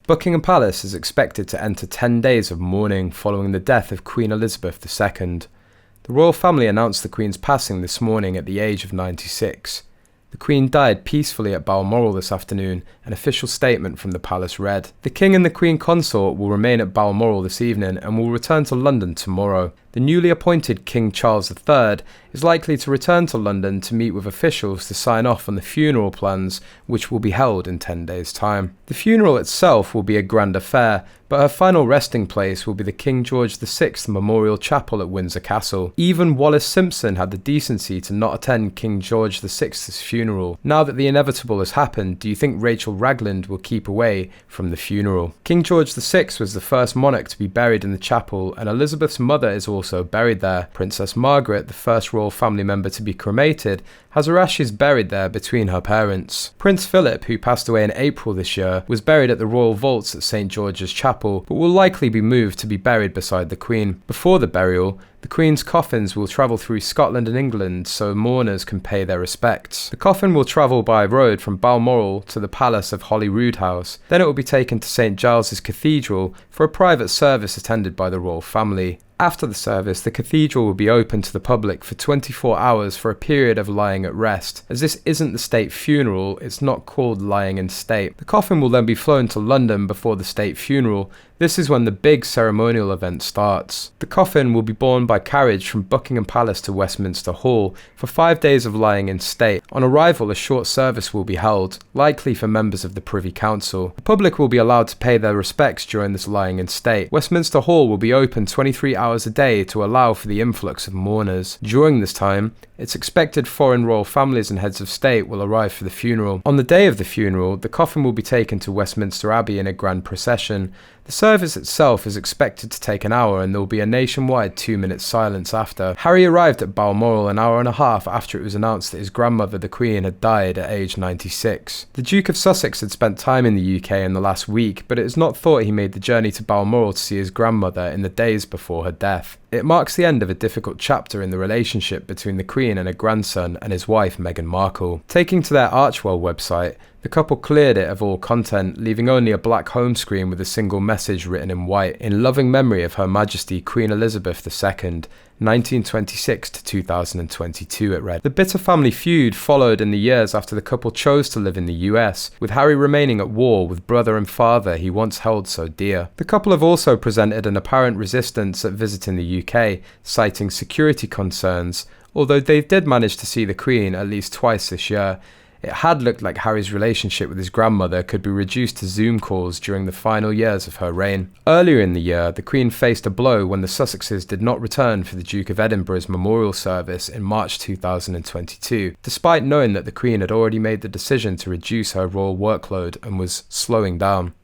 Buckingham Palace is expected to enter 10 days of mourning following the death of Queen Elizabeth II. The royal family announced the Queen's passing this morning at the age of 96. The Queen died peacefully at Balmoral this afternoon, an official statement from the palace read. The King and the Queen Consort will remain at Balmoral this evening and will return to London tomorrow. The newly appointed King Charles III is likely to return to London to meet with officials to sign off on the funeral plans, which will be held in 10 days' time. The funeral itself will be a grand affair, but her final resting place will be the King George VI Memorial Chapel at Windsor Castle. Even Wallis Simpson had the decency to not attend King George VI's funeral. Now that the inevitable has happened, do you think Rachel Ragland will keep away from the funeral? King George VI was the first monarch to be buried in the chapel, and Elizabeth's mother is also buried there. Princess Margaret, the first royal family member to be cremated, has her ashes buried there between her parents. Prince Philip, who passed away in April this year, was buried at the royal vaults at St George's Chapel, but will likely be moved to be buried beside the Queen. Before the burial, the Queen's coffins will travel through Scotland and England so mourners can pay their respects. The coffin will travel by road from Balmoral to the palace of Holyrood House. Then it will be taken to St Giles's Cathedral for a private service attended by the royal family. After the service, the cathedral will be open to the public for 24 hours for a period of lying at rest. As this isn't the state funeral, it's not called lying in state. The coffin will then be flown to London before the state funeral. This is when the big ceremonial event starts. The coffin will be borne by carriage from Buckingham Palace to Westminster Hall for 5 days of lying in state. On arrival, a short service will be held, likely for members of the Privy Council. The public will be allowed to pay their respects during this lying in state. Westminster Hall will be open 23 hours a day to allow for the influx of mourners. During this time, it's expected foreign royal families and heads of state will arrive for the funeral. On the day of the funeral, the coffin will be taken to Westminster Abbey in a grand procession. The service itself is expected to take an hour and there will be a nationwide 2-minute silence after. Harry arrived at Balmoral an hour and a half after it was announced that his grandmother, the Queen, had died at age 96. The Duke of Sussex had spent time in the UK in the last week, but it is not thought he made the journey to Balmoral to see his grandmother in the days before her death. It marks the end of a difficult chapter in the relationship between the Queen and her grandson and his wife Meghan Markle. Taking to their Archwell website, the couple cleared it of all content, leaving only a black home screen with a single message written in white. In loving memory of Her Majesty Queen Elizabeth II, 1926 to 2022, it read. The bitter family feud followed in the years after the couple chose to live in the US, with Harry remaining at war with brother and father he once held so dear. The couple have also presented an apparent resistance at visiting the UK, citing security concerns, although they did manage to see the Queen at least twice this year. It had looked like Harry's relationship with his grandmother could be reduced to Zoom calls during the final years of her reign. Earlier in the year, the Queen faced a blow when the Sussexes did not return for the Duke of Edinburgh's memorial service in March 2022, despite knowing that the Queen had already made the decision to reduce her royal workload and was slowing down.